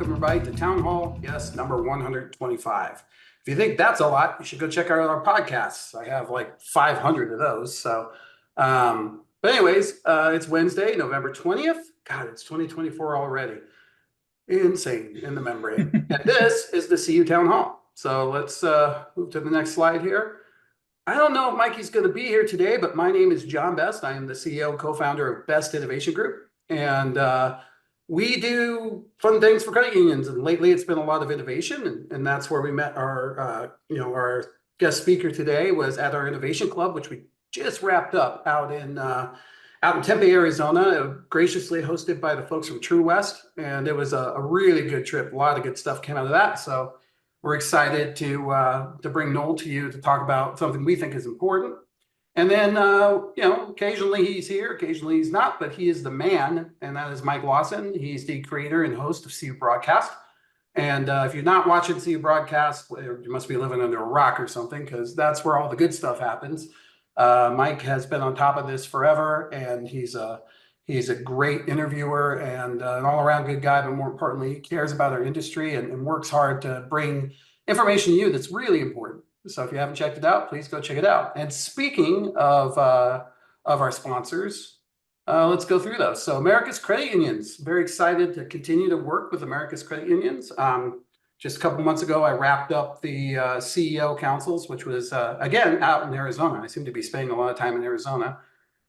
welcome everybody to Town Hall, yes, number 125. If you think that's a lot, you should go check out our podcasts. I have like 500 of those. But anyways, it's Wednesday, November 20th. God, it's 2024 already. Insane in the membrane. And this is the CU Town Hall. So let's move to the next slide here. I don't know if Mikey's going to be here today, but my name is John Best. I am the CEO and co-founder of Best Innovation Group. And we do fun things for credit unions. And lately it's been a lot of innovation. And that's where we met our guest speaker today was at our Innovation Club, which we just wrapped up out in Tempe, Arizona, graciously hosted by the folks from True West. And it was a really good trip. A lot of good stuff came out of that. So we're excited to bring Noel to you to talk about something we think is important. And then, occasionally he's here, occasionally he's not, but he is the man, and that is Mike Lawson. He's the creator and host of CU Broadcast. And if you're not watching CU Broadcast, you must be living under a rock or something, because that's where all the good stuff happens. Mike has been on top of this forever, and he's a great interviewer and an all-around good guy, but more importantly, he cares about our industry and works hard to bring information to you that's really important. So if you haven't checked it out, please go check it out. And speaking of our sponsors, let's go through those. So America's Credit Unions, very excited to continue to work with America's Credit Unions. Just a couple months ago, I wrapped up the CEO councils, which was, again, out in Arizona. I seem to be spending a lot of time in Arizona.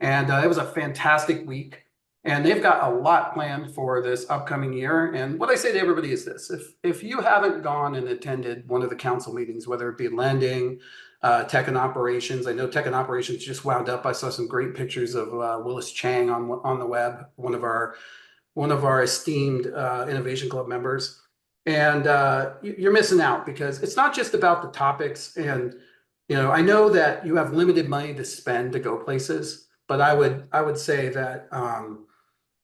And it was a fantastic week. And they've got a lot planned for this upcoming year. And what I say to everybody is this: if you haven't gone and attended one of the council meetings, whether it be lending, tech and operations, I know tech and operations just wound up. I saw some great pictures of Willis Chang on the web, one of our esteemed Innovation Club members. And you're missing out, because it's not just about the topics. And I know that you have limited money to spend to go places, but I would say that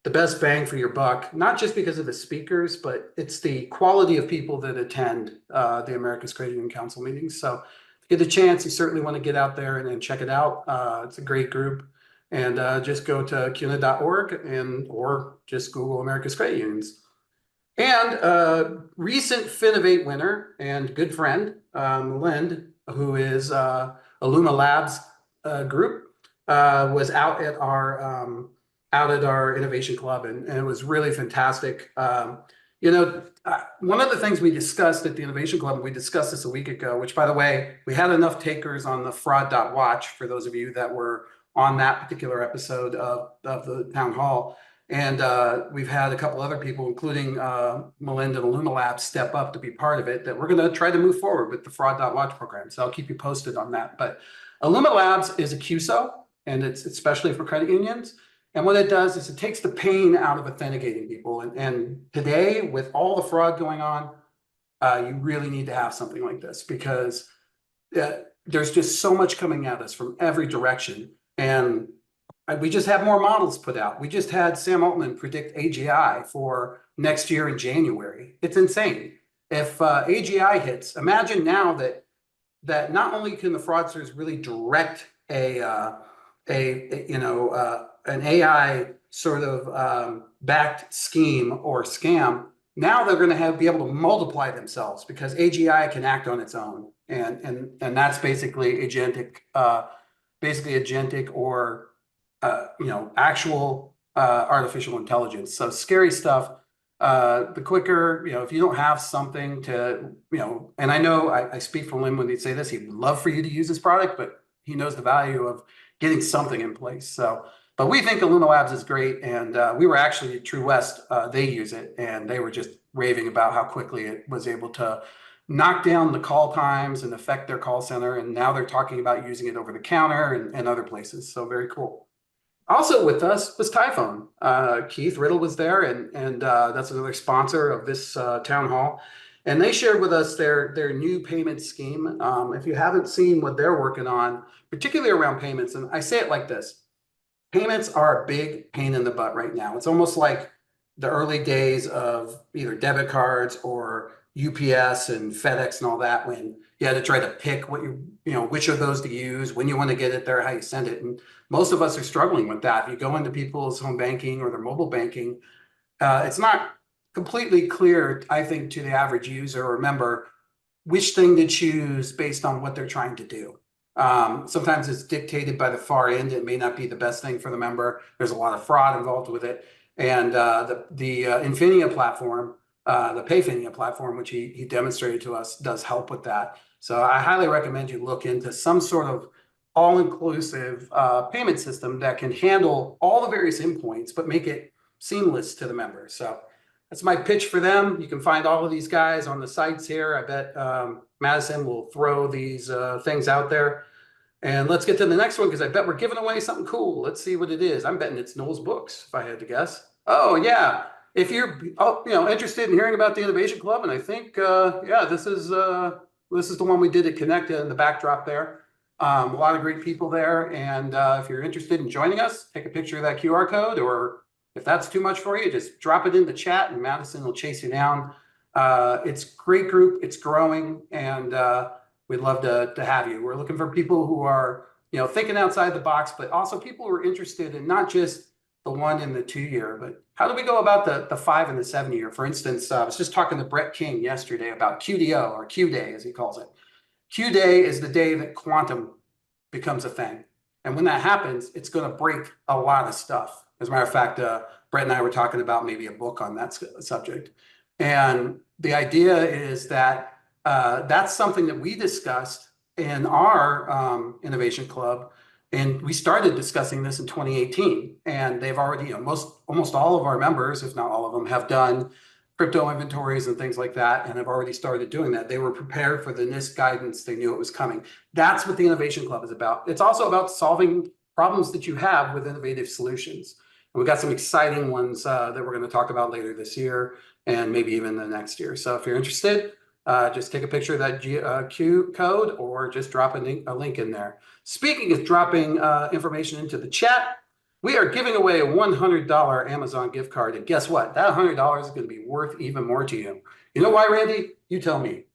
the best bang for your buck, not just because of the speakers, but it's the quality of people that attend the America's Credit Union Council meetings. So if you get the chance, you certainly want to get out there and check it out. It's a great group. And just go to cuna.org or just Google America's Credit Unions. And recent Finovate winner and good friend, Lind, who is Illuma Labs group, was out at our Innovation Club, and it was really fantastic. One of the things we discussed at the Innovation Club, and we discussed this a week ago, which, by the way, we had enough takers on the fraud.watch for those of you that were on that particular episode of the town hall. And we've had a couple other people, including Melinda and Illuma Labs, step up to be part of it, that we're going to try to move forward with the fraud.watch program. So I'll keep you posted on that. But Illuma Labs is a QSO, and it's especially for credit unions. And what it does is it takes the pain out of authenticating people. And today, with all the fraud going on, you really need to have something like this, because there's just so much coming at us from every direction. And we just have more models put out. We just had Sam Altman predict AGI for next year in January. It's insane. If AGI hits, imagine now that not only can the fraudsters really direct an AI sort of backed scheme or scam, now they're going to be able to multiply themselves, because AGI can act on its own, and that's basically agentic or actual artificial intelligence. So scary stuff. The quicker, if you don't have something to, and I know I speak for Lynn when they say this, he'd love for you to use this product, but he knows the value of getting something in place. So, but we think Illuma Labs is great. And we were actually at True West, they use it, and they were just raving about how quickly it was able to knock down the call times and affect their call center. And now they're talking about using it over the counter and other places. So very cool. Also with us was Typhone. Keith Riddle was there, and that's another sponsor of this town hall. And they shared with us their new payment scheme. If you haven't seen what they're working on, particularly around payments, and I say it like this: payments are a big pain in the butt right now. It's almost like the early days of either debit cards or UPS and FedEx and all that, when you had to try to pick which of those to use, when you want to get it there, how you send it. And most of us are struggling with that. If you go into people's home banking or their mobile banking, it's not completely clear, I think, to the average user or member which thing to choose based on what they're trying to do. Sometimes it's dictated by the far end. It may not be the best thing for the member. There's a lot of fraud involved with it. And the Infinia platform, the Payfinia platform, which he demonstrated to us, does help with that. So I highly recommend you look into some sort of all-inclusive payment system that can handle all the various endpoints, but make it seamless to the member. So that's my pitch for them. You can find all of these guys on the sites here. I bet Madison will throw these things out there. And let's get to the next one because I bet we're giving away something cool. Let's see what it is. I'm betting it's Noel's books, if I had to guess. Oh yeah, if you're interested in hearing about the Innovation Club, and I think this is the one we did at Connect in the backdrop there. A lot of great people there, and if you're interested in joining us, take a picture of that QR code, or if that's too much for you, just drop it in the chat, and Madison will chase you down. It's a great group. It's growing, and we'd love to have you. We're looking for people who are, thinking outside the box, but also people who are interested in not just the 1 and the 2 year, but how do we go about the 5 and the 7 year? For instance, I was just talking to Brett King yesterday about QDO, or Q Day as he calls it. Q Day is the day that quantum becomes a thing. And when that happens, it's going to break a lot of stuff. As a matter of fact, Brett and I were talking about maybe a book on that subject. And the idea is that that's something that we discussed in our Innovation Club. And we started discussing this in 2018. And they've already, almost all of our members, if not all of them, have done crypto inventories and things like that, and have already started doing that. They were prepared for the NIST guidance. They knew it was coming. That's what the Innovation Club is about. It's also about solving problems that you have with innovative solutions. And we've got some exciting ones that we're going to talk about later this year and maybe even the next year. So if you're interested, just take a picture of that Q code or just drop a link in there. Speaking of dropping information into the chat, we are giving away a $100 Amazon gift card. And guess what? That $100 is going to be worth even more to you. You know why, Randy? You tell me.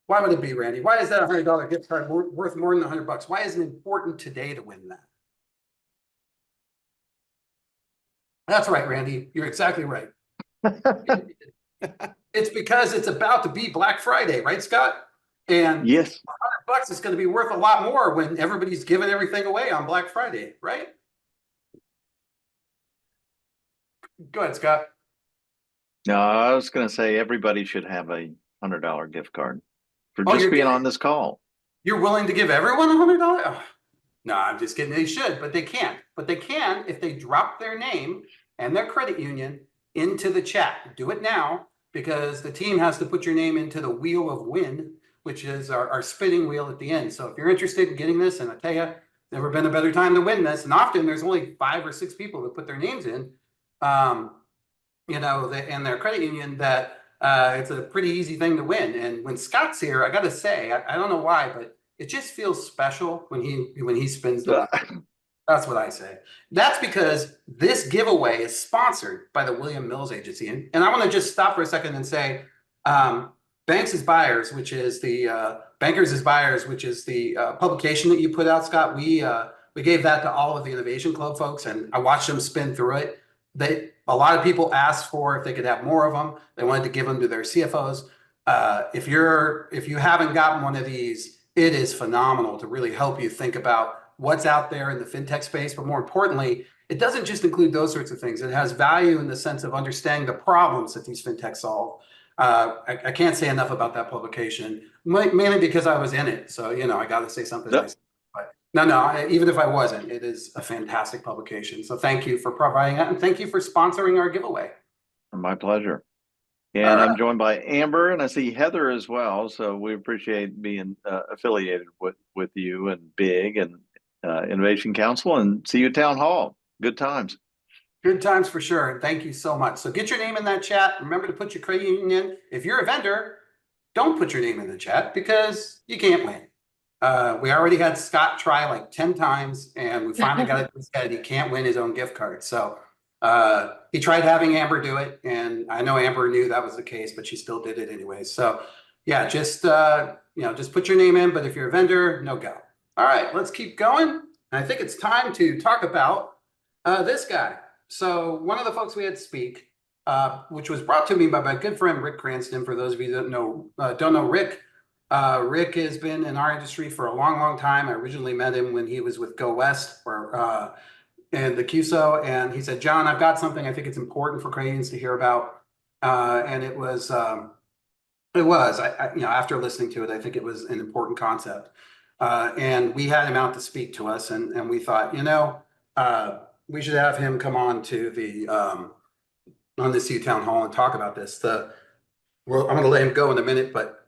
Why would it be, Randy? Why is that $100 gift card worth more than $100? Why is it important today to win that? That's right, Randy. You're exactly right. It's because it's about to be Black Friday, right, Scott? And yes, $100 is going to be worth a lot more when everybody's giving everything away on Black Friday, right? Go ahead, Scott. no, I was going to say everybody should have a $100 gift card for just being on this call. You're willing to give everyone $100? Oh, no, I'm just kidding. They should, but they can't. But they can if they drop their name and their credit union into the chat. Do it now, because the team has to put your name into the wheel of win, which is our spinning wheel at the end. So if you're interested in getting this, and I tell you, never been a better time to win this. And often there's only 5 or 6 people that put their names in, and their credit union, that it's a pretty easy thing to win. And when Scott's here, I got to say, I don't know why, but it just feels special when he spins the wheel. That's what I say. That's because this giveaway is sponsored by the William Mills Agency. And I want to just stop for a second and say, Banks as Buyers, which is the Bankers as Buyers, which is the publication that you put out, Scott. We gave that to all of the Innovation Club folks, and I watched them spin through it. A lot of people asked for if they could have more of them. They wanted to give them to their CFOs. If you haven't gotten one of these, it is phenomenal to really help you think about what's out there in the fintech space. But more importantly, it doesn't just include those sorts of things. It has value in the sense of understanding the problems that these fintechs solve. I can't say enough about that publication, mainly because I was in it. So, I got to say something nice. But no, even if I wasn't, it is a fantastic publication. So thank you for providing that. And thank you for sponsoring our giveaway. My pleasure. And I'm joined by Amber, and I see Heather as well. So we appreciate being affiliated with you and BIG and Innovation Council, and see you at Town Hall. Good times. Good times for sure. And thank you so much. So get your name in that chat. Remember to put your credit union in. If you're a vendor, don't put your name in the chat because you can't win. We already had Scott try like 10 times, and we finally got it to his head. He can't win his own gift card. So he tried having Amber do it, and I know Amber knew that was the case, but she still did it anyway. So yeah, just put your name in. But if you're a vendor, no go. All right, let's keep going. I think it's time to talk about this guy. So one of the folks we had speak which was brought to me by my good friend Rick Cranston. For those of you that don't know Rick, Rick has been in our industry for a long, long time. I originally met him when he was with Go West or and the QSO, and he said, "John, I've got something I think it's important for Canadians to hear about." And it was after listening to it, I think it was an important concept. And we had him out to speak to us, and we thought, we should have him come on to the on the CU Town Hall and talk about this. Well, I'm going to let him go in a minute, but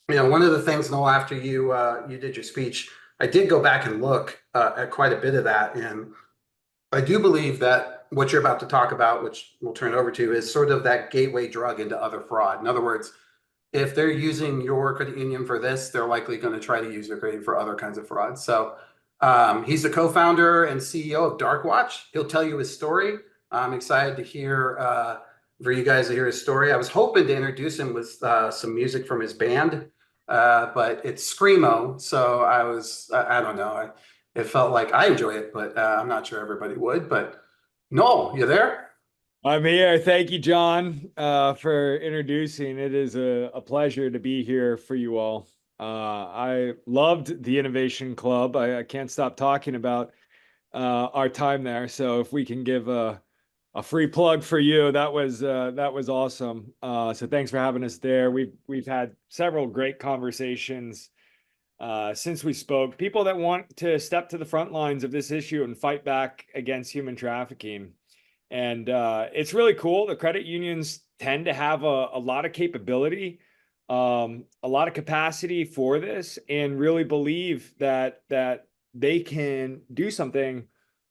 one of the things, Noel, after you did your speech, I did go back and look at quite a bit of that, and I do believe that what you're about to talk about, which we'll turn over to, is sort of that gateway drug into other fraud. In other words, if they're using your credit union for this, they're likely going to try to use your credit for other kinds of fraud. So he's the co-founder and CEO of Darkwatch. He'll tell you his story. I'm excited to hear for you guys to hear his story. I was hoping to introduce him with some music from his band, but it's screamo. So I don't know. It felt like I enjoy it, but I'm not sure everybody would. But Noel, you there? I'm here. Thank you, John, for introducing. It is a pleasure to be here for you all. I loved the Innovation Club. I can't stop talking about our time there. So if we can give a free plug for you, that was awesome. So thanks for having us there. We've had several great conversations since we spoke. People that want to step to the front lines of this issue and fight back against human trafficking. And it's really cool. The credit unions tend to have a lot of capability, a lot of capacity for this, and really believe that they can do something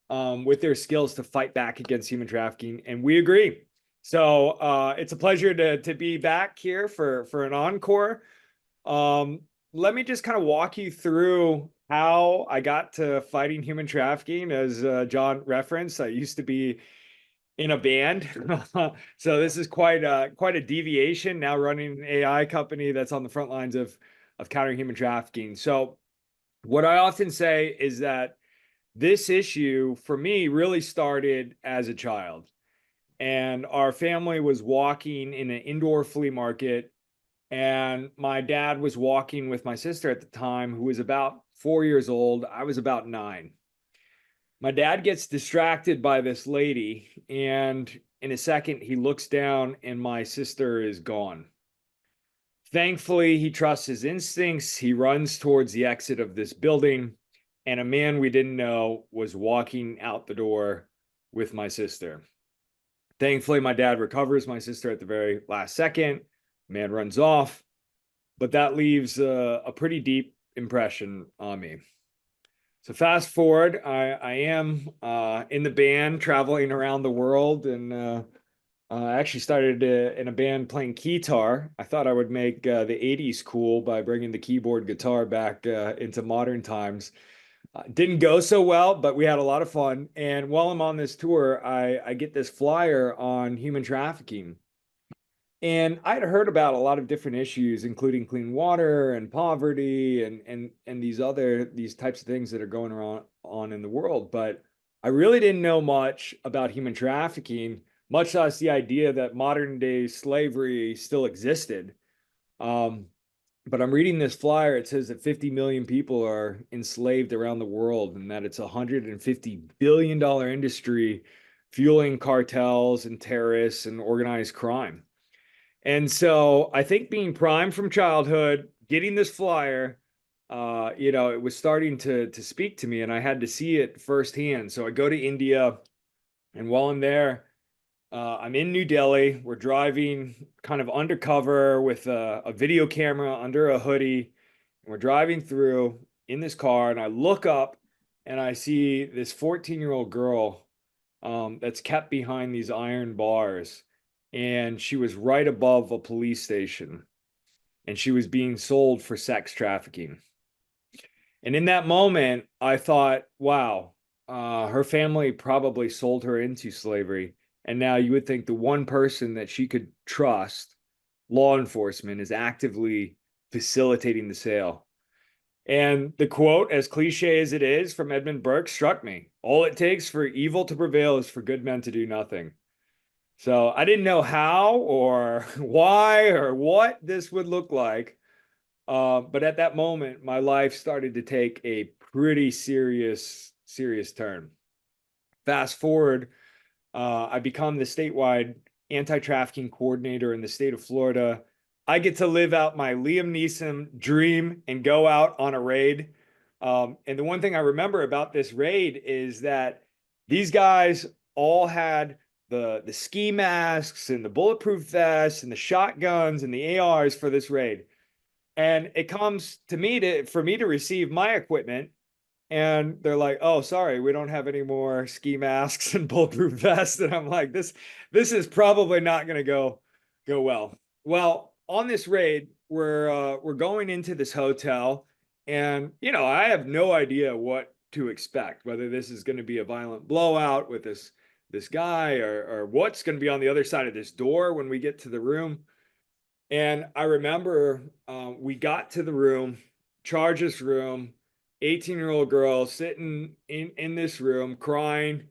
with their skills to fight back against human trafficking. And we agree. So it's a pleasure to be back here for an encore. Let me just kind of walk you through how I got to fighting human trafficking. As John referenced, I used to be in a band. So this is quite a deviation, now running an AI company that's on the front lines of countering human trafficking. So what I often say is that this issue for me really started as a child. And our family was walking in an indoor flea market, and my dad was walking with my sister at the time, who was about 4 years old. I was about 9. My dad gets distracted by this lady, and in a second, he looks down and my sister is gone. Thankfully, he trusts his instincts. He runs towards the exit of this building, and a man we didn't know was walking out the door with my sister. Thankfully, my dad recovers my sister at the very last second. Man runs off, but that leaves a pretty deep impression on me. So fast forward, I am in the band, traveling around the world, and I actually started in a band playing guitar. I thought I would make the 80s cool by bringing the keyboard guitar back into modern times. Didn't go so well, but we had a lot of fun. And while I'm on this tour, I get this flyer on human trafficking. And I'd heard about a lot of different issues, including clean water and poverty and these types of things that are going on in the world. But I really didn't know much about human trafficking, much less the idea that modern day slavery still existed. But I'm reading this flyer. It says that 50 million people are enslaved around the world, and that it's a $150 billion industry fueling cartels and terrorists and organized crime. And so I think being primed from childhood, getting this flyer, it was starting to speak to me, and I had to see it firsthand. So I go to India, and while I'm there, I'm in New Delhi. We're driving kind of undercover with a video camera under a hoodie. And we're driving through in this car, and I look up and I see this 14-year-old girl that's kept behind these iron bars. And she was right above a police station, and she was being sold for sex trafficking. And in that moment, I thought, wow, her family probably sold her into slavery. And now you would think the one person that she could trust, law enforcement, is actively facilitating the sale. And the quote, as cliche as it is, from Edmund Burke struck me. All it takes for evil to prevail is for good men to do nothing. So I didn't know how or why or what this would look like. But at that moment, my life started to take a pretty serious turn. Fast forward, I become the statewide anti-trafficking coordinator in the state of Florida. I get to live out my Liam Neeson dream and go out on a raid. And the one thing I remember about this raid is that these guys all had the ski masks and the bulletproof vests and the shotguns and the ARs for this raid. And it comes to me for me to receive my equipment, and they're like, "Oh, sorry, we don't have any more ski masks and bulletproof vests." And I'm like, this is probably not going to go well. Well, on this raid, we're going into this hotel, and I have no idea what to expect, whether this is going to be a violent blowout with this guy, or what's going to be on the other side of this door when we get to the room. And I remember we got to the room, charges room, 18-year-old girl sitting in this room crying.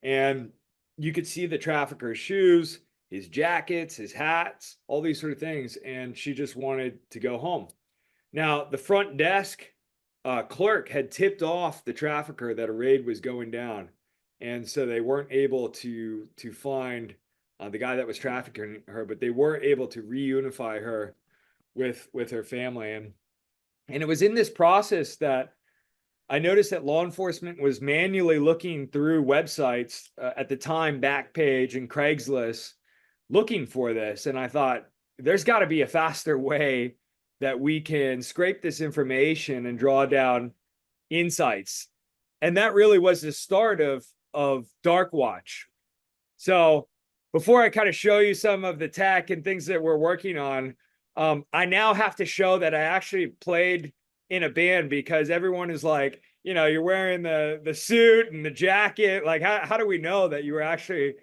And you could see the trafficker's shoes, his jackets, his hats, all these sort of things. And she just wanted to go home. Now, the front desk clerk had tipped off the trafficker that a raid was going down. And so they weren't able to find the guy that was trafficking her, but they were able to reunify her with her family. And it was in this process that I noticed that law enforcement was manually looking through websites, at the time, Backpage and Craigslist, looking for this. And I thought, there's got to be a faster way that we can scrape this information and draw down insights. And that really was the start of Dark Watch. So before I kind of show you some of the tech and things that we're working on, I now have to show that I actually played in a band, because everyone is like, you're wearing the suit and the jacket. Like, how do we know that you were actually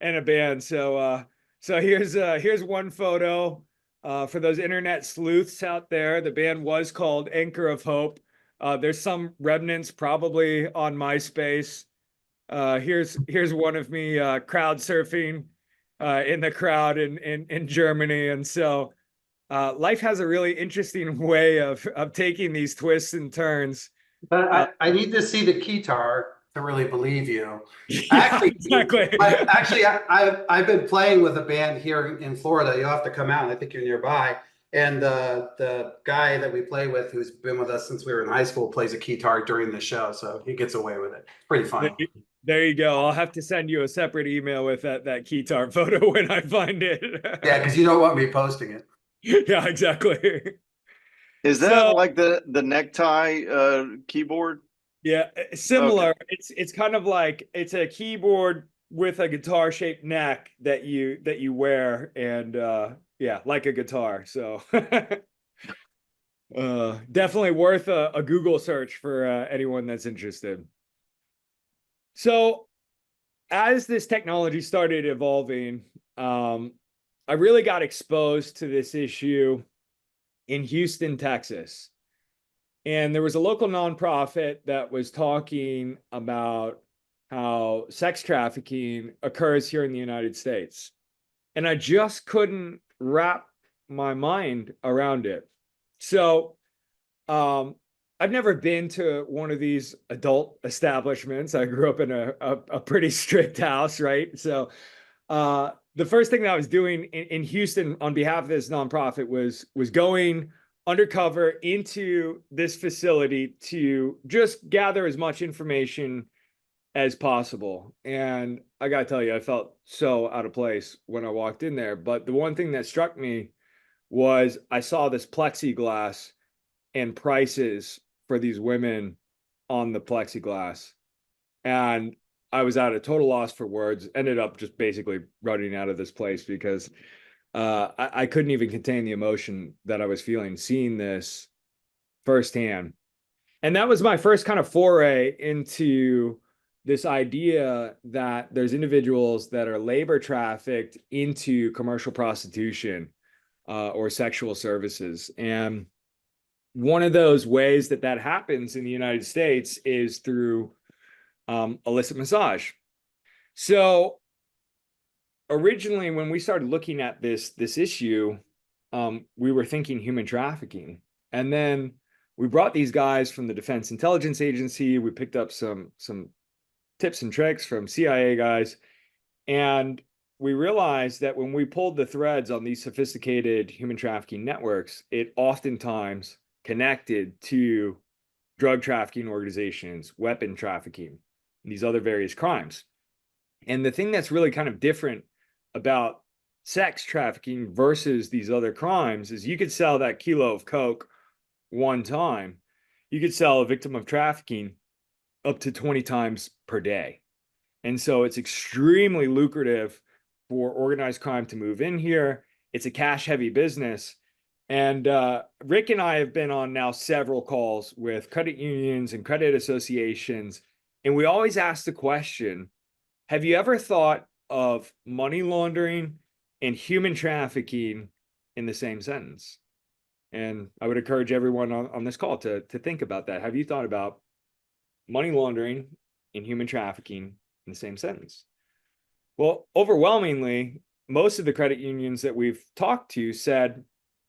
in a band? So here's one photo for those internet sleuths out there. The band was called Anchor of Hope. There's some remnants probably on MySpace. Here's one of me crowd surfing in the crowd in Germany. And so life has a really interesting way of taking these twists and turns. But I need to see the keytar to really believe you. Yeah, exactly. I've been playing with a band here in Florida. You'll have to come out. I think you're nearby. And the guy that we play with, who's been with us since we were in high school, plays a keytar during the show, so he gets away with it. It's pretty funny. There you go. I'll have to send you a separate email with that keytar photo when I find it. Yeah, because you don't want me posting it. Yeah, exactly. Is that like the necktie keyboard? Yeah, similar. Okay. It's kind of like, it's a keyboard with a guitar shaped neck that you wear, and yeah, like a guitar. So definitely worth a Google search for anyone that's interested. So as this technology started evolving, I really got exposed to this issue in Houston, Texas. And there was a local nonprofit that was talking about how sex trafficking occurs here in the United States. And I just couldn't wrap my mind around it. So I've never been to one of these adult establishments. I grew up in a pretty strict house, right? So the first thing that I was doing in Houston on behalf of this nonprofit was going undercover into this facility to just gather as much information as possible. And I gotta tell you, I felt so out of place when I walked in there. But the one thing that struck me was I saw this plexiglass and prices for these women on the plexiglass. And I was at a total loss for words, ended up just basically running out of this place, because I couldn't even contain the emotion that I was feeling seeing this firsthand. And that was my first kind of foray into this idea that there's individuals that are labor trafficked into commercial prostitution or sexual services. And one of those ways that happens in the United States is through illicit massage. So originally, when we started looking at this issue, we were thinking human trafficking, and then we brought these guys from the Defense Intelligence Agency. We picked up some tips and tricks from CIA guys, and we realized that when we pulled the threads on these sophisticated human trafficking networks, it oftentimes connected to drug trafficking organizations, weapon trafficking, and these other various crimes. And the thing that's really kind of different about sex trafficking versus these other crimes is you could sell that kilo of coke one time. You could sell a victim of trafficking up to 20 times per day. And so it's extremely lucrative for organized crime to move in here. It's a cash heavy business. And Rick and I have been on now several calls with credit unions and credit associations. And we always ask the question, have you ever thought of money laundering and human trafficking in the same sentence? And I would encourage everyone on this call to think about that. Have you thought about money laundering and human trafficking in the same sentence? Well, overwhelmingly, most of the credit unions that we've talked to said,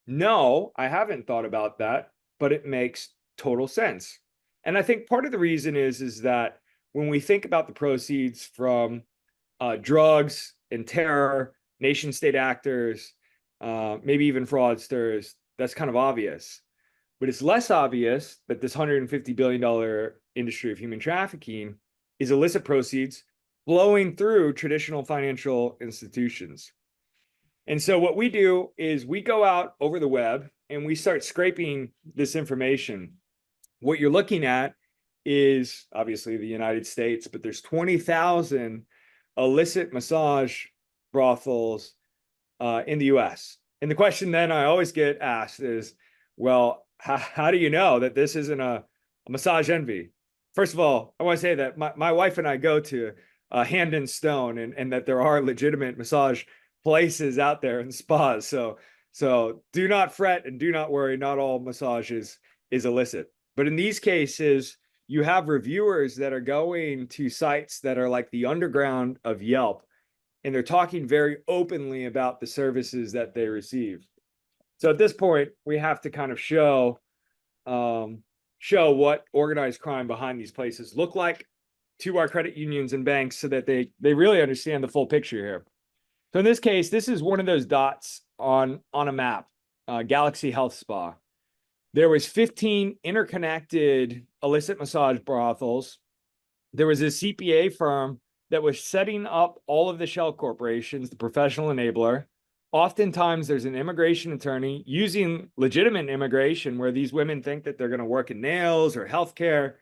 no, I haven't thought about that, but it makes total sense. And I think part of the reason is that when we think about the proceeds from drugs and terror, nation state actors, maybe even fraudsters, that's kind of obvious. But it's less obvious that this $150 billion industry of human trafficking is illicit proceeds flowing through traditional financial institutions. And so what we do is we go out over the web and we start scraping this information. What you're looking at is obviously the United States, but there's 20,000 illicit massage brothels in the US. And the question then I always get asked is, well, how do you know that this isn't a massage envy? First of all, I want to say that my wife and I go to Hand and Stone, and that there are legitimate massage places out there and spas. So do not fret and do not worry. Not all massage is illicit. But in these cases, you have reviewers that are going to sites that are like the underground of Yelp, and they're talking very openly about the services that they receive. So at this point, we have to kind of show what organized crime behind these places look like to our credit unions and banks so that they really understand the full picture here. So in this case, this is one of those dots on a map, Galaxy Health Spa. There was 15 interconnected illicit massage brothels. There was a CPA firm that was setting up all of the shell corporations, the professional enabler. Oftentimes there's an immigration attorney using legitimate immigration where these women think that they're going to work in nails or healthcare.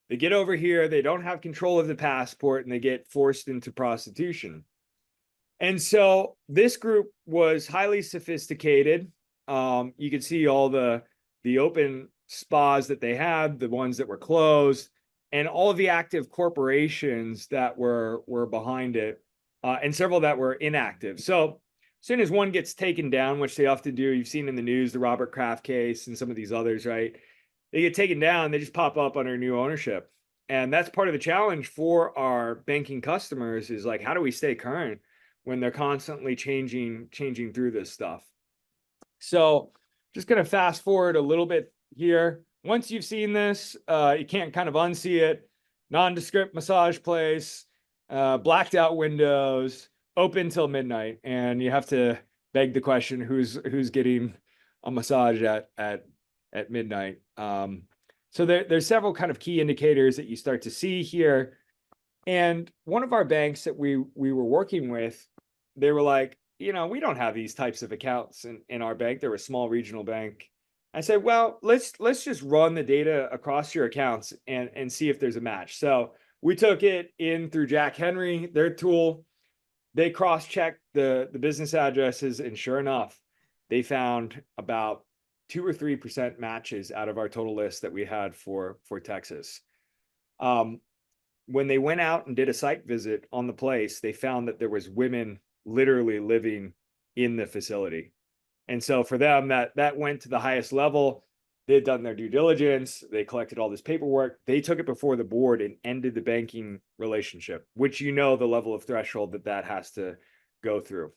They get over here, they don't have control of the passport, and they get forced into prostitution. And so this group was highly sophisticated. You can see all the open spas that they had, the ones that were closed, and all of the active corporations that were behind it, and several that were inactive. So as soon as one gets taken down, which they often do, you've seen in the news, the Robert Kraft case and some of these others, right? They get taken down, they just pop up under new ownership. And that's part of the challenge for our banking customers is like, how do we stay current when they're constantly changing through this stuff? So just going to fast forward a little bit here. Once you've seen this, you can't kind of unsee it. Nondescript massage place, blacked out windows, open till midnight. And you have to beg the question, who's getting a massage at midnight? So there's several kind of key indicators that you start to see here. And one of our banks that we were working with, they were like, we don't have these types of accounts in our bank. They're a small regional bank. I said, well, let's just run the data across your accounts and see if there's a match. So we took it in through Jack Henry, their tool. They cross-checked the business addresses, and sure enough, they found about 2 or 3% matches out of our total list that we had for Texas. When they went out and did a site visit on the place, they found that there was women literally living in the facility. And so for them, that went to the highest level. They had done their due diligence. They collected all this paperwork. They took it before the board and ended the banking relationship, which the level of threshold that has to go through.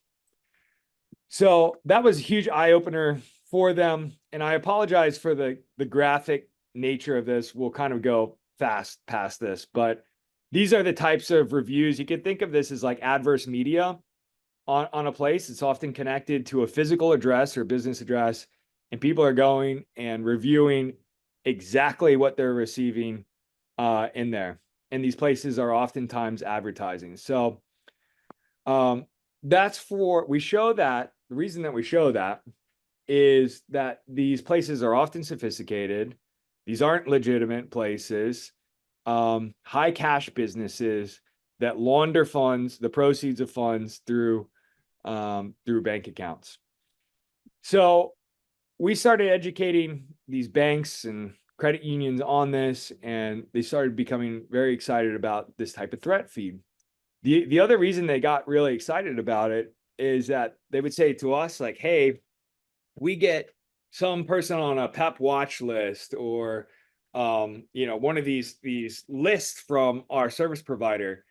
So that was a huge eye opener for them. And I apologize for the graphic nature of this. We'll kind of go fast past this, but these are the types of reviews. You can think of this as like adverse media on a place. It's often connected to a physical address or business address, and people are going and reviewing exactly what they're receiving in there. And these places are oftentimes advertising. So that's we show that. The reason that we show that is that these places are often sophisticated. These aren't legitimate places, high cash businesses that launder funds, the proceeds of funds through bank accounts. So we started educating these banks and credit unions on this, and they started becoming very excited about this type of threat feed. The other reason they got really excited about it is that they would say to us, like, hey, we get some person on a PEP watch list, or one of these lists from our service provider,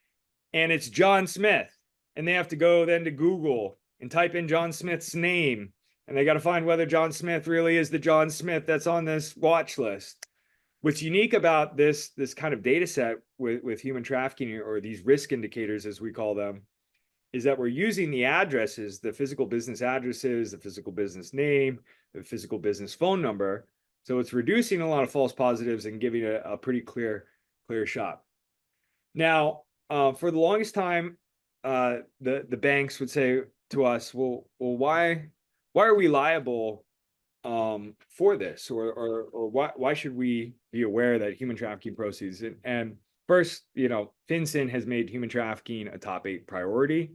and it's John Smith, and they have to go then to Google and type in John Smith's name, and they got to find whether John Smith really is the John Smith that's on this watch list. What's unique about this kind of data set with human trafficking, or these risk indicators, as we call them, is that we're using the addresses, the physical business addresses, the physical business name, the physical business phone number. So it's reducing a lot of false positives and giving a pretty clear shot. Now, for the longest time, the banks would say to us, well, why are we liable for this, or why should we be aware that human trafficking proceeds? And first, FinCEN has made human trafficking a top 8 priority.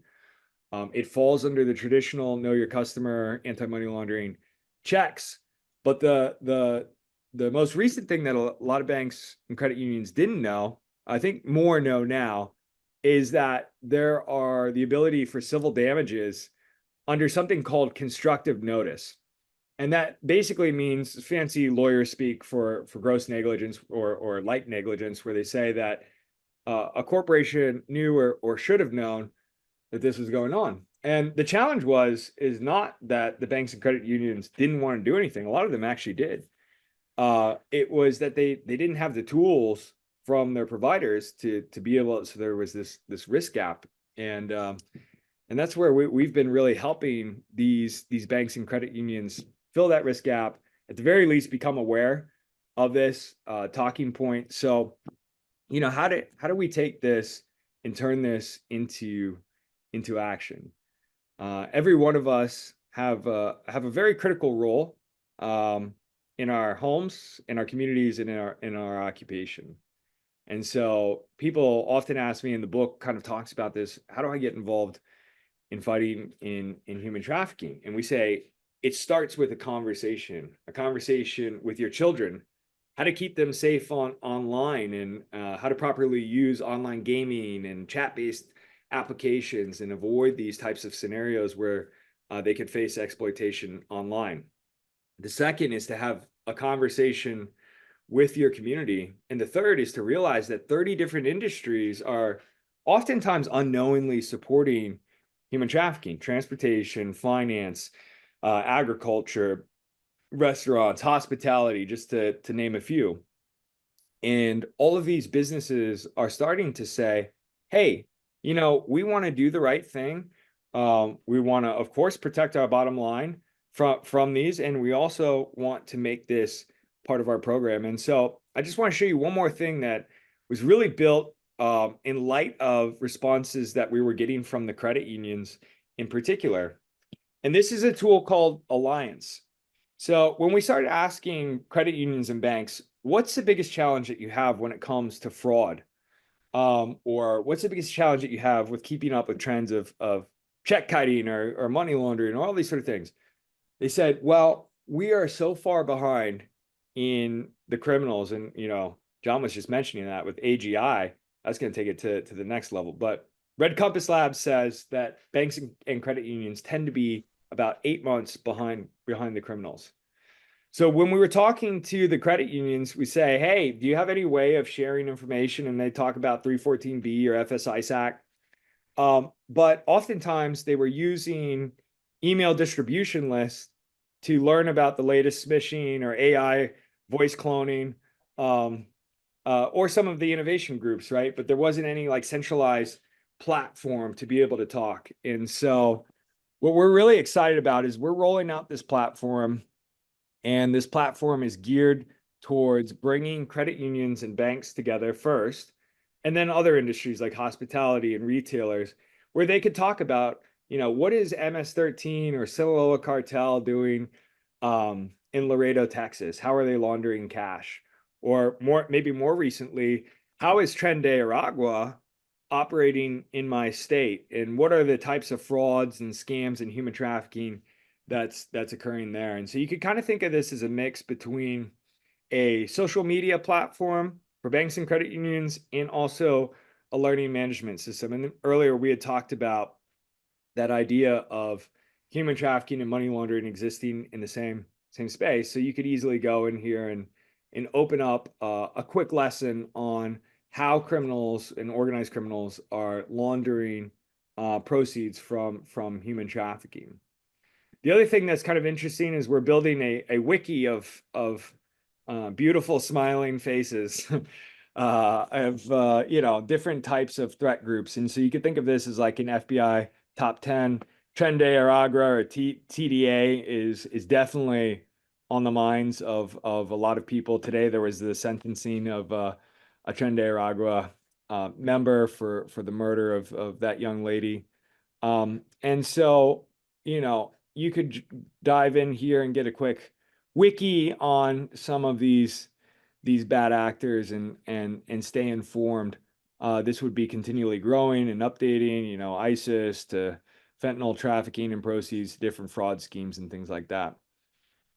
It falls under the traditional know your customer, anti-money laundering checks, but the most recent thing that a lot of banks and credit unions didn't know, I think more know now, is that there are the ability for civil damages under something called constructive notice. And that basically means fancy lawyer speak for gross negligence or light negligence, where they say that a corporation knew or should have known that this was going on. And the challenge is not that the banks and credit unions didn't want to do anything. A lot of them actually did. It was that they didn't have the tools from their providers to be able. So there was this risk gap, and that's where we've been really helping these banks and credit unions fill that risk gap, at the very least become aware of this talking point. So, how do we take this and turn this into action? Every one of us have a very critical role in our homes, in our communities, and in our occupation. And so people often ask me, and the book kind of talks about this, how do I get involved in fighting in human trafficking? And we say it starts with a conversation with your children, how to keep them safe online, and how to properly use online gaming and chat-based applications, and avoid these types of scenarios where they could face exploitation online. The second is to have a conversation with your community. And the third is to realize that 30 different industries are oftentimes unknowingly supporting human trafficking: transportation, finance, agriculture, restaurants, hospitality, just to name a few. And all of these businesses are starting to say, hey, we want to do the right thing. We want to, of course, protect our bottom line from these, and we also want to make this part of our program. And so I just want to show you one more thing that was really built in light of responses that we were getting from the credit unions in particular. And this is a tool called Alliance. So when we started asking credit unions and banks, what's the biggest challenge that you have when it comes to fraud? Or what's the biggest challenge that you have with keeping up with trends of check kiting or money laundering, or all these sort of things? They said, well, we are so far behind in the criminals. And, John was just mentioning that with AGI, that's going to take it to the next level. But Red Compass Lab says that banks and credit unions tend to be about 8 months behind the criminals. So when we were talking to the credit unions, we say, hey, do you have any way of sharing information? And they talk about 314B or FSISAC. But oftentimes they were using email distribution lists to learn about the latest smishing or AI voice cloning, um, or some of the innovation groups, right? But there wasn't any like centralized platform to be able to talk. And so what we're really excited about is we're rolling out this platform, and this platform is geared towards bringing credit unions and banks together first, and then other industries like hospitality and retailers, where they could talk about, what is MS-13 or Sinaloa cartel doing in Laredo, Texas? How are they laundering cash? Or maybe more recently, how is Tren de Aragua operating in my state? And what are the types of frauds and scams and human trafficking that's occurring there? And so you could kind of think of this as a mix between a social media platform for banks and credit unions and also a learning management system. And earlier we had talked about that idea of human trafficking and money laundering existing in the same space. So you could easily go in here and open up a quick lesson on how criminals and organized criminals are laundering proceeds from human trafficking. The other thing that's kind of interesting is we're building a wiki of beautiful smiling faces of different types of threat groups. And so you could think of this as like an FBI top 10. Tren de Aragua or TDA is definitely on the minds of a lot of people. Today there was the sentencing of a Tren de Aragua member for the murder of that young lady. And so, you could dive in here and get a quick wiki on some of these bad actors and stay informed. This would be continually growing and updating, ISIS to fentanyl trafficking and proceeds, different fraud schemes and things like that.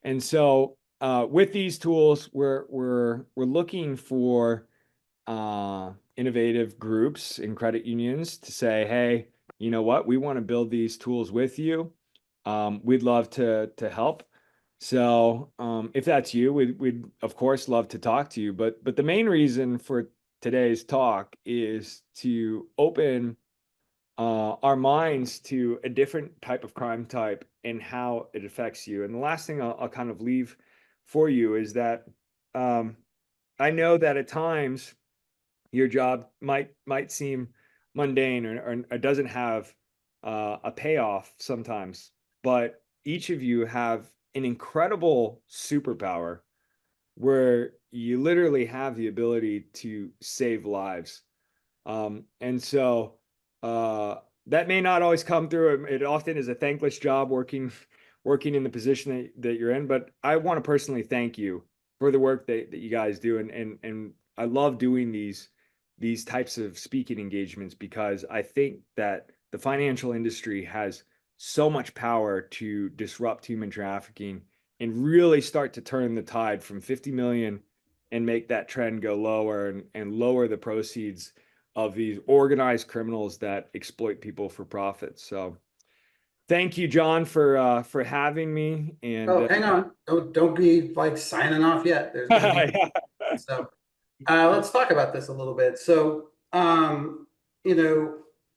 And so with these tools, we're looking for innovative groups and credit unions to say, hey, you know what, we want to build these tools with you. We'd love to help. So if that's you, we'd of course love to talk to you. But the main reason for today's talk is to open our minds to a different type of crime type and how it affects you. And the last thing I'll kind of leave for you is that I know that at times your job might seem mundane or doesn't have a payoff sometimes, but each of you have an incredible superpower where you literally have the ability to save lives. And so that may not always come through. It often is a thankless job working in the position that you're in. But I want to personally thank you for the work that you guys do. And I love doing these types of speaking engagements because I think that the financial industry has so much power to disrupt human trafficking and really start to turn the tide from 50 million and make that trend go lower and lower the proceeds of these organized criminals that exploit people for profit. So thank you, John, for having me. And Oh, hang on. Don't be like signing off yet. There's gonna be so let's talk about this a little bit. So you know,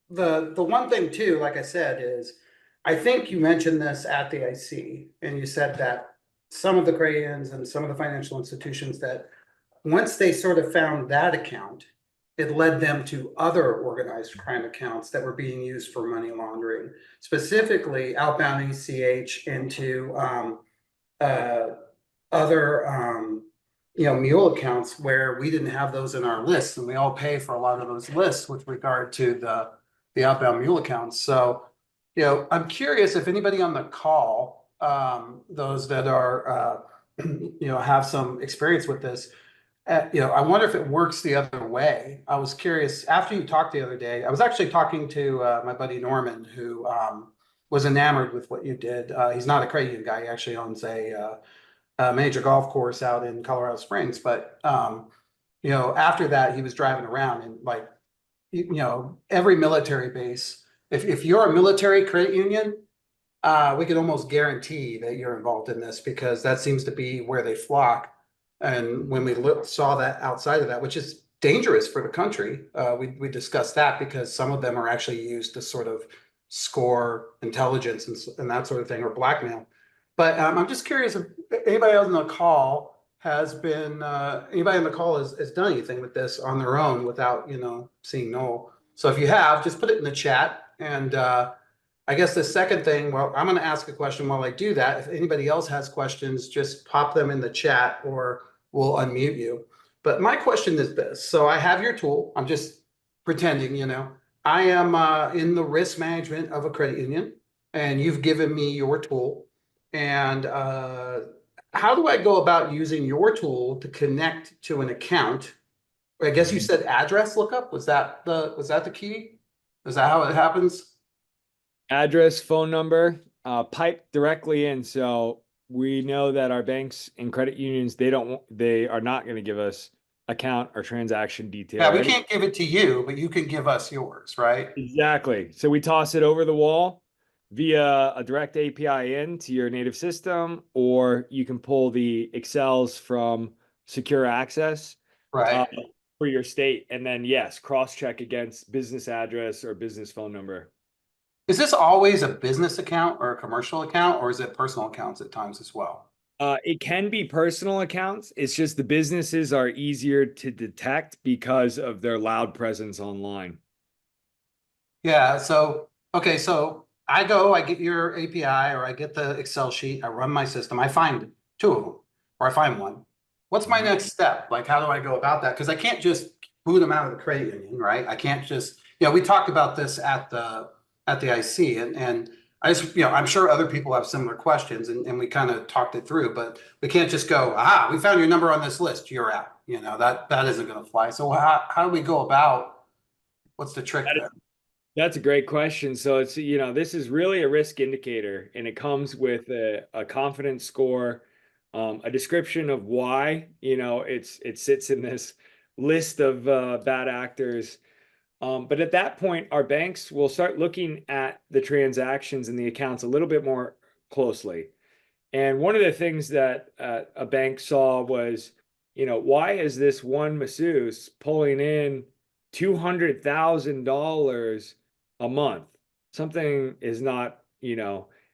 the one thing too, like I said, is I think you mentioned this at the IC, and you said that some of the credit and some of the financial institutions that once they sort of found that account, it led them to other organized crime accounts that were being used for money laundering, specifically outbound ECH into uh, other mule accounts where we didn't have those in our lists, and we all pay for a lot of those lists with regard to the outbound mule accounts. So, I'm curious if anybody on the call, those that are have some experience with this. I wonder if it works the other way. I was curious after you talked the other day. I was actually talking to my buddy Norman, who was enamored with what you did. He's not a credit union guy. He actually owns a major golf course out in Colorado Springs. But after that, he was driving around and like, every military base. If you're a military credit union, we could almost guarantee that you're involved in this because that seems to be where they flock. And when we saw that outside of that, which is dangerous for the country. We discussed that because some of them are actually used to sort of score intelligence and that sort of thing, or blackmail. But I'm just curious if anybody else on the call anybody on the call has done anything with this on their own without, seeing Noel. So if you have, just put it in the chat. And I guess the second thing, well, I'm going to ask a question while I do that. If anybody else has questions, just pop them in the chat or we'll unmute you. But my question is this. So I have your tool. I'm just pretending, I am in the risk management of a credit union, and you've given me your tool. And how do I go about using your tool to connect to an account? I guess you said address lookup. Was that the key? Is that how it happens? Address, phone number, pipe directly in. So we know that our banks and credit unions, they are not going to give us account or transaction detail. Yeah, we can't give it to you, but you can give us yours, right? Exactly. So we toss it over the wall via a direct API in to your native system, or you can pull the Excels from secure access Right. for your state. And then, yes, cross-check against business address or business phone number. Is this always a business account or a commercial account, or is it personal accounts at times as well? It can be personal accounts. It's just the businesses are easier to detect because of their loud presence online. Yeah. So, okay. So I get your API or I get the Excel sheet, I run my system, I find two of them or I find one. What's my next step? Like, how do I go about that? Because I can't just boot them out of the credit union, right? I can't just, we talked about this at the IC and I just, I'm sure other people have similar questions and we kind of talked it through, but we can't just go, we found your number on this list, you're out. That isn't going to fly. So how do we go about, what's the trick there? That's a great question. So it's, this is really a risk indicator, and it comes with a confidence score, a description of why, it sits in this list of bad actors. But at that point, our banks will start looking at the transactions and the accounts a little bit more closely. And one of the things that a bank saw was, why is this one masseuse pulling in $200,000 a month? Something is not,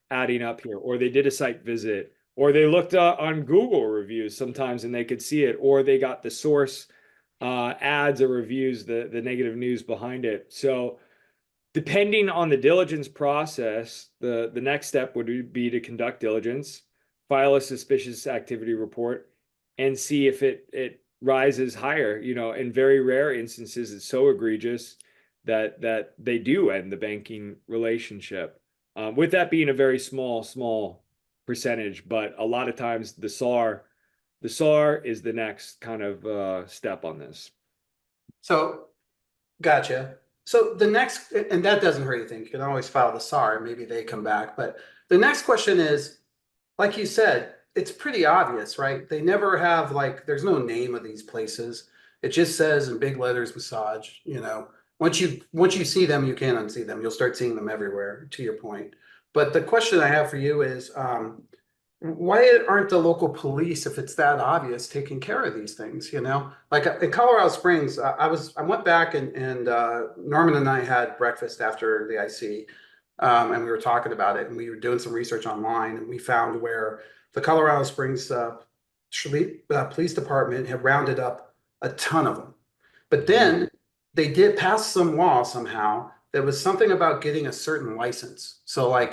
adding up here. Or they did a site visit, or they looked on Google reviews sometimes and they could see it, or they got the source ads or reviews, the negative news behind it. So depending on the diligence process, the next step would be to conduct diligence, file a suspicious activity report, and see if it rises higher. In very rare instances, it's so egregious that they do end the banking relationship. With that being a very small percentage, but a lot of times the SAR is the next kind of step on this. So, gotcha. So the next, and that doesn't hurt anything. You can always file the SAR, maybe they come back. But the next question is, like you said, it's pretty obvious, right? They never have there's no name of these places. It just says in big letters, massage. Once you see them, you can't unsee them. You'll start seeing them everywhere, to your point. But the question I have for you is, why aren't the local police, if it's that obvious, taking care of these things? Like in Colorado Springs, I went back and Norman and I had breakfast after the IC, and we were talking about it, and we were doing some research online, and we found where the Colorado Springs police department had rounded up a ton of them, but then they did pass some law somehow. There was something about getting a certain license. So I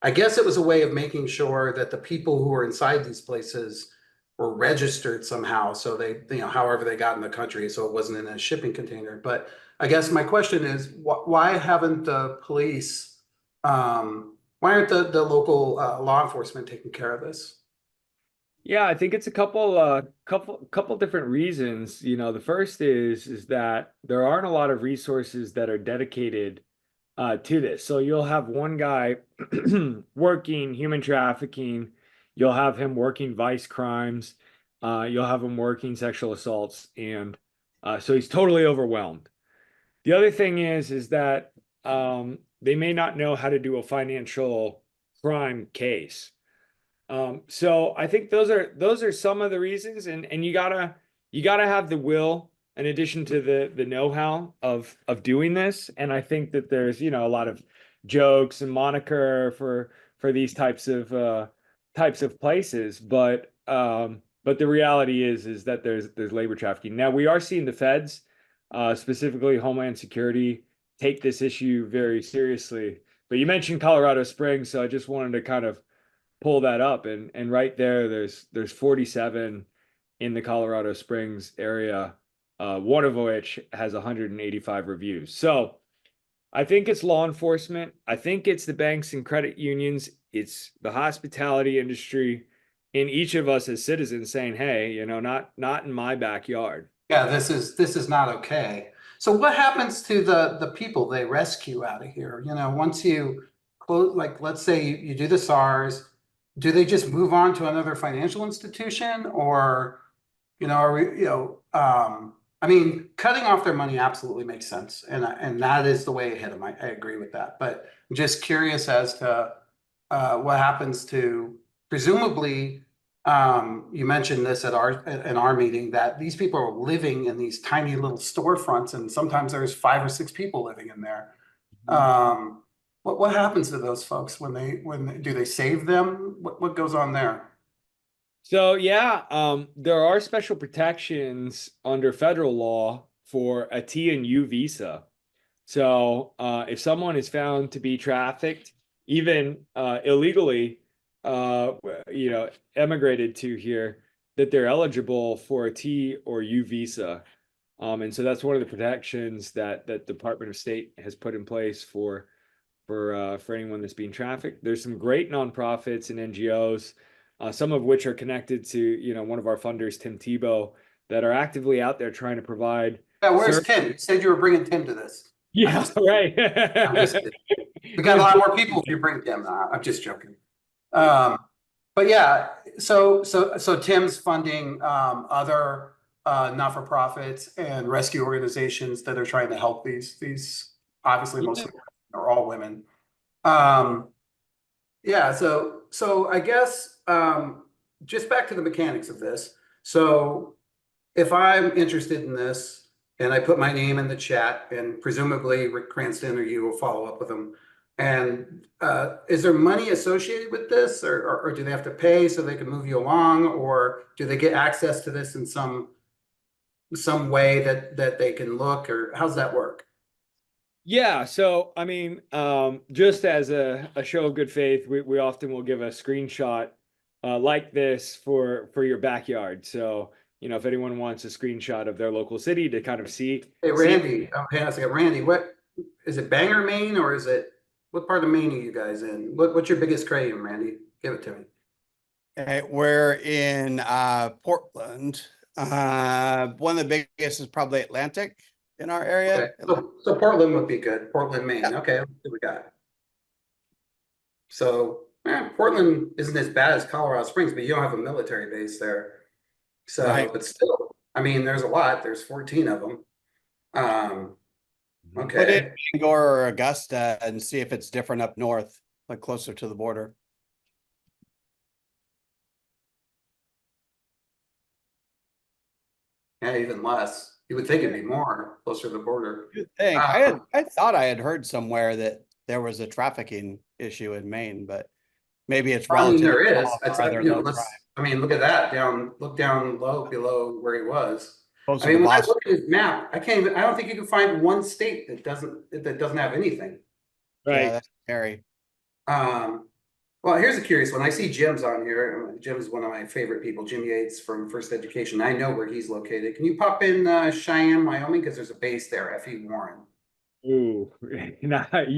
guess it was a way of making sure that the people who were inside these places were registered somehow. So they, however they got in the country, so it wasn't in a shipping container. But I guess my question is, why haven't the police, why aren't the local law enforcement taking care of this? Yeah, I think it's a couple different reasons. The first is that there aren't a lot of resources that are dedicated to this. So you'll have one guy working human trafficking, you'll have him working vice crimes, you'll have him working sexual assaults, and so he's totally overwhelmed. The other thing is that they may not know how to do a financial crime case. So I think those are some of the reasons, and you gotta have the will in addition to the know-how of doing this. And I think that there's, you know, a lot of jokes and moniker for these types of places, but the reality is that there's labor trafficking. Now we are seeing the feds, specifically Homeland Security, take this issue very seriously. But you mentioned Colorado Springs, so I just wanted to kind of pull that up, and right there's 47 in the Colorado Springs area, one of which has 185 reviews. So I think it's law enforcement. I think it's the banks and credit unions. It's the hospitality industry, in each of us as citizens saying, "Hey, you know, not in my backyard." Yeah, this is not okay. So what happens to the people they rescue out of here? You know, once you close, like let's say you do the SARS, do they just move on to another financial institution, or you know, are we, you know, I mean, cutting off their money absolutely makes sense, and that is the way ahead of I agree with that. But I'm just curious as to what happens to presumably. You mentioned this at our meeting that these people are living in these tiny little storefronts, and sometimes there's 5 or 6 people living in there. What happens to those folks when do they save them? What goes on there? So yeah, there are special protections under federal law for a T and U visa. So if someone is found to be trafficked, even illegally, you know, emigrated to here, that they're eligible for a T or U visa. And so that's one of the protections that Department of State has put in place for anyone that's being trafficked. There's some great nonprofits and NGOs, some of which are connected to, you know, one of our funders, Tim Tebow, that are actively out there trying to provide. Yeah, where's Tim? You said you were bringing Tim to this. Yeah, right. I'm just kidding. We got a lot more people if you bring Tim. I'm just joking. But yeah, so Tim's funding other not-for-profits and rescue organizations that are trying to help these obviously mostly or all women. Yeah, so I guess just back to the mechanics of this. So if I'm interested in this and I put my name in the chat, and presumably Rick Cranston or you will follow up with them. And is there money associated with this, or do they have to pay so they can move you along, or do they get access to this in some way that they can look, or how's that work? Yeah, so I mean, just as a show of good faith, we often will give a screenshot like this for your backyard. So, you know, if anyone wants a screenshot of their local city to kind of see. Hey, Randy, hang on a second. Randy, what is it, Bangor, Maine, or is it, what part of Maine are you guys in? What's your biggest crane, Randy? Give it to me. We're in Portland. One of the biggest is probably Atlantic in our area. Okay. So Portland would be good. Portland, Maine. Yeah. Okay, let's see what we got. So Portland isn't as bad as Colorado Springs, but you don't have a military base there. So, Right. but still, I mean, there's a lot. There's 14 of them. Put Okay. in Bangor or Augusta and see if it's different up north, like closer to the border. Yeah, even less. You would think it'd be more closer to the border. Good thing. I thought I had heard somewhere that there was a trafficking issue in Maine, but maybe it's I mean, relative. there is. to It's, rather you know, low crime. I mean, look at that look down low below where he was. Closer I mean, to when I Boston. look at his map, I don't think you can find one state that doesn't have anything. Yeah, Right. that's scary. Well, here's a curious one. I see Jim's on here. Jim's one of my favorite people, Jim Yates from First Education. I know where he's located. Can you pop in Cheyenne, Wyoming? Because there's a base there, F.E. Warren. Ooh, you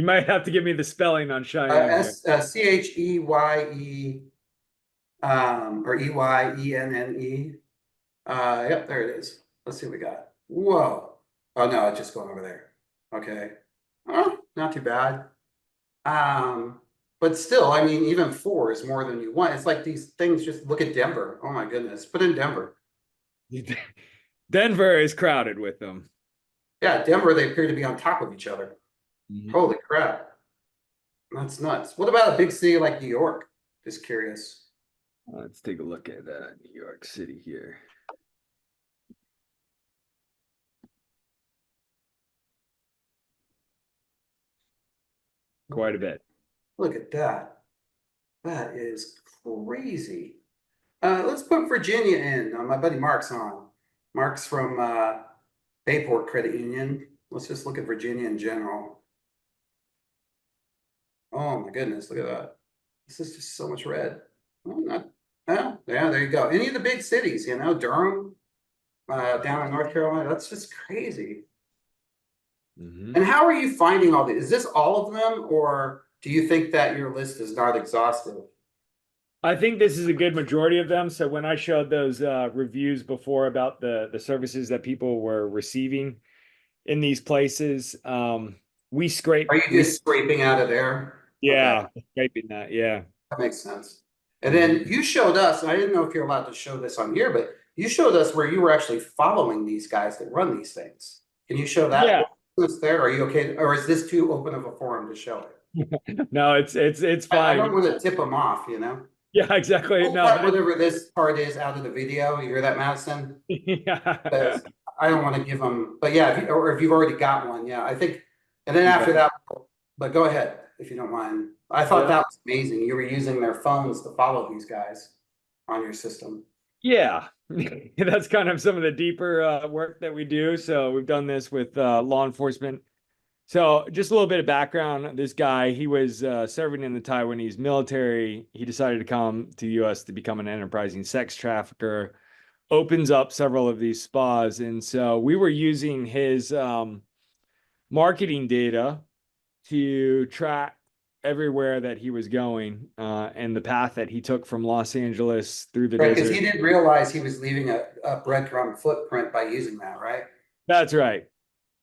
might have to give me the spelling on Cheyenne. Cheye, or Eyenenne. Yep, there it is. Let's see what we got. Whoa. Oh no, it's just going over there. Okay. Oh, not too bad. But still, I mean, even 4 is more than you want. It's like these things, just look at Denver. Oh my goodness. Put in Denver. Denver is crowded with them. Yeah, Denver, they appear to be on top of each other. Mhm. Holy crap. That's nuts. What about a big city like New York? Just curious. Let's take a look at New York City here. quite a bit. Look at that. That is crazy. Let's put Virginia in. My buddy Mark's on. Mark's from Bayport Credit Union. Let's just look at Virginia in general. Oh my goodness, look at that. This is just so much red. Oh, not, yeah, there you go. Any of the big cities, Durham, down in North Carolina, that's just crazy. Mhm. And how are you finding all these? Is this all of them, or do you think that your list is not exhaustive? I think this is a good majority of them. So when I showed those reviews before about the services that people were receiving in these places, we scrape. Are you just scraping out of there? Yeah, Okay, scraping that. Yeah. that makes sense. And then you showed us, and I didn't know if you're allowed to show this on here, but you showed us where you were actually following these guys that run these things. Can you show that? Yeah. What's there? Are you okay? Or is this too open of a forum to show it? No, it's I fine. don't want to tip them off, Yeah, exactly. We'll No, cut but whatever this part is out of the video. You hear that, Madison? yeah. Because I don't want to give them, but yeah, or if you've already got one, yeah, I think, and then after that, but go ahead if you don't mind. I thought that was amazing. You were using their phones to follow these guys on your system. Yeah, that's kind of some of the deeper work that we do. So we've done this with law enforcement. So just a little bit of background. This guy, he was serving in the Taiwanese military. He decided to come to the U.S. to become an enterprising sex trafficker, opens up several of these spas. And so we were using his marketing data to track everywhere that he was going and the path that he took from Los Angeles through the Right, because desert. he didn't realize he was leaving a breadcrumb footprint by using that, right? That's right.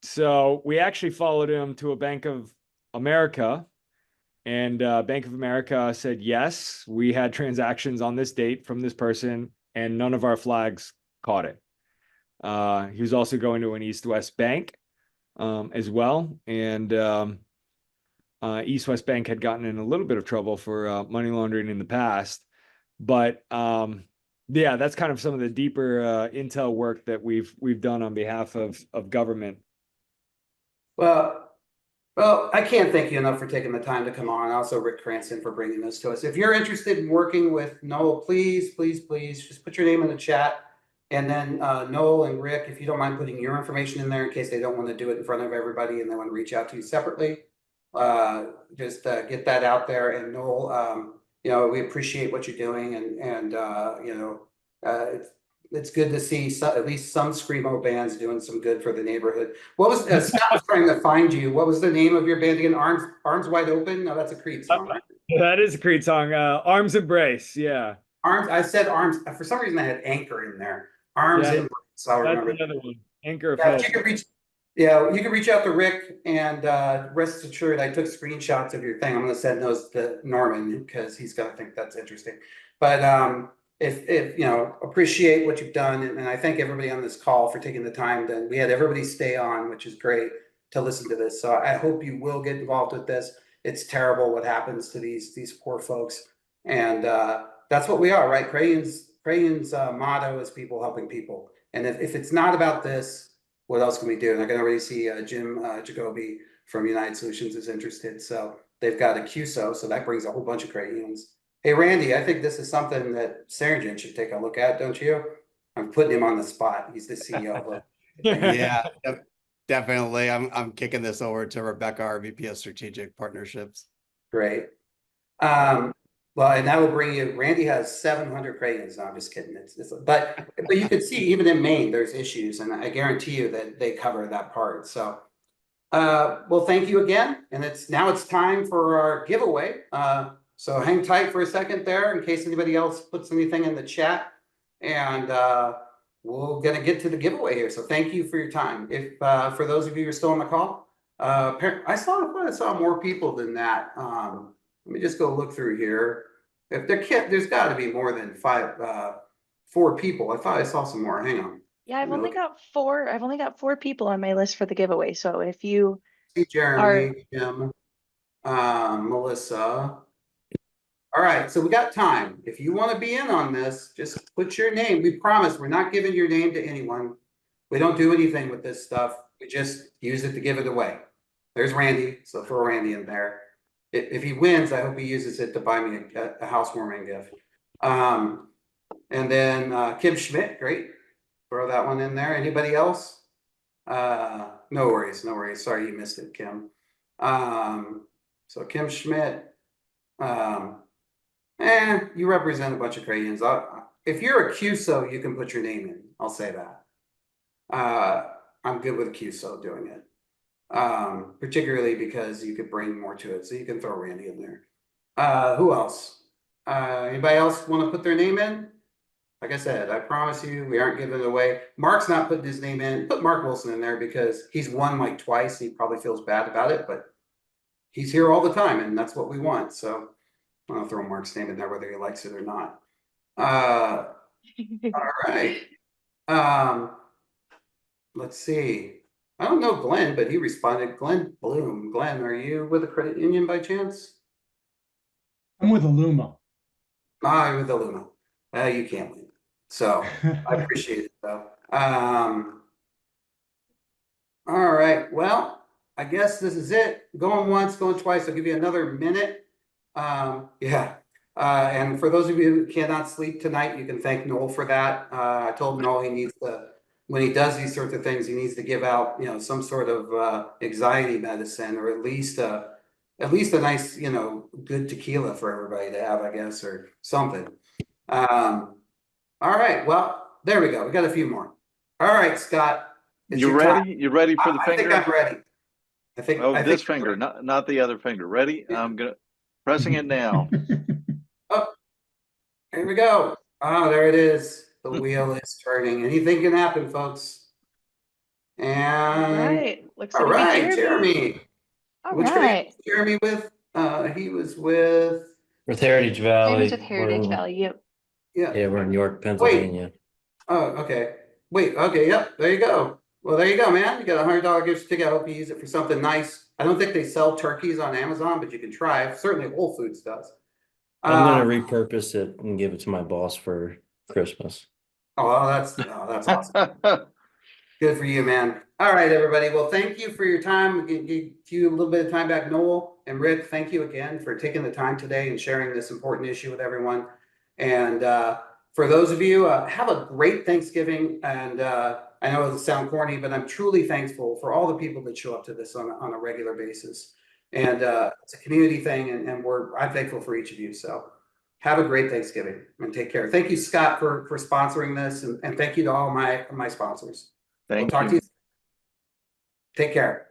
So we actually followed him to a Bank of America, and Bank of America said, yes, we had transactions on this date from this person, and none of our flags caught it. He was also going to an East-West Bank as well. And East-West Bank had gotten in a little bit of trouble for money laundering in the past. But yeah, that's kind of some of the deeper intel work that we've done on behalf of government. Well, I can't thank you enough for taking the time to come on. Also, Rick Cranston for bringing this to us. If you're interested in working with Noel, please just put your name in the chat. And then Noel and Rick, if you don't mind putting your information in there in case they don't want to do it in front of everybody and they want to reach out to you separately, just get that out there. And Noel, we appreciate what you're doing, and it's good to see at least some screamo bands doing some good for the neighborhood. What was Scott was trying to find you? What was the name of your band again? Arms Wide Open? No, that's a Creed song, right? That is a Creed song. Arms Embrace. Yeah. Arms. I said arms. For some reason, I had anchor in there. Arms Embrace. So I remember. That's another one. Anchor of Yeah, Hope. you can reach out to Rick, and rest assured, I took screenshots of your thing. I'm going to send those to Norman because he's going to think that's interesting. But if appreciate what you've done, and I thank everybody on this call for taking the time. Then we had everybody stay on, which is great to listen to this. So I hope you will get involved with this. It's terrible what happens to these poor folks, and that's what we are, right? Crane's motto is people helping people, and if it's not about this, what else can we do? And I can already see Jim Jacoby from United Solutions is interested. So they've got a QSO, so that brings a whole bunch of Craneans. Hey, Randy, I think this is something that Sargent should take a look at, don't you? I'm putting him on the spot. He's the CEO. Yeah, definitely. I'm kicking this over to Rebecca, our VP of Strategic Partnerships. Great. Well, and that will bring you. Randy has 700 Craneans. No, I'm just kidding. But you can see even in Maine, there's issues, and I guarantee you that they cover that part. So, well, thank you again. And it's time for our giveaway. So hang tight for a second there in case anybody else puts anything in the chat, and we're gonna get to the giveaway here. So thank you for your time. If for those of you who are still on the call, I thought I saw more people than that. Let me just go look through here. If there's got to be more than 4 people. I thought I saw some more. Hang on. Yeah, I've only got 4. I've only got 4 people on my list for the giveaway. So if you see Jeremy, Jim, Melissa. All right, so we got time. If you want to be in on this, just put your name. We promise we're not giving your name to anyone. We don't do anything with this stuff. We just use it to give it away. There's Randy, so throw Randy in there. if he wins, I hope he uses it to buy me a housewarming gift. And then Kim Schmidt, great. Throw that one in there. Anybody else? No worries, no worries. Sorry you missed it, Kim. So Kim Schmidt, you represent a bunch of Crayons. If you're a QSO, you can put your name in. I'll say that. I'm good with a QSO doing it. Particularly because you could bring more to it. So you can throw Randy in there. Who else? Anybody else want to put their name in? Like I said, I promise you, we aren't giving it away. Mark's not putting his name in. Put Mark Wilson in there because he's won like twice. He probably feels bad about it, but he's here all the time, and that's what we want. So I'll throw Mark's name in there whether he likes it or not. All right. Let's see. I don't know Glenn, but he responded. Glenn Bloom. Glenn, are you with a credit union by chance? I'm with Illuma. You're with Illuma. You can't win. So I appreciate it though. All right. Well, I guess this is it. Going once, going twice. I'll give you another minute. Yeah. And for those of you who cannot sleep tonight, you can thank Noel for that. I told Noel he needs to, when he does these sorts of things, he needs to give out, some sort of anxiety medicine, or at least a nice, good tequila for everybody to have, I guess, or something. All right. Well, there we go. We got a few more. All right, Scott. You ready? You ready for the finger? I think I'm ready. I think. Oh, I this think finger, not the other finger. Ready? Yeah. I'm pressing it now. Oh, here we go. Oh, there it is. The wheel is turning. Anything can happen, folks. And Right. Looks all like right, it'd be Jeremy. All Which grade right. was Jeremy with? He was with. With Heritage Valley. James with Heritage Valley. Yep. Yeah. Yeah, we're in York, Pennsylvania. Oh, okay. Wait, okay, yep, there you go. Well, there you go, man. You got $100 gift certificate. I hope you use it for something nice. I don't think they sell turkeys on Amazon, but you can try. Certainly Whole Foods does. I'm gonna repurpose it and give it to my boss for Christmas. That's awesome. Good for you, man. All right, everybody. Well, thank you for your time. Give you a little bit of time back, Noel and Rick. Thank you again for taking the time today and sharing this important issue with everyone. And for those of you, have a great Thanksgiving. And I know it'll sound corny, but I'm truly thankful for all the people that show up to this on a regular basis. And it's a community thing, and I'm thankful for each of you. So have a great Thanksgiving and take care. Thank you, Scott, for sponsoring this, and thank you to all my sponsors. Thank We'll talk to you. Take care.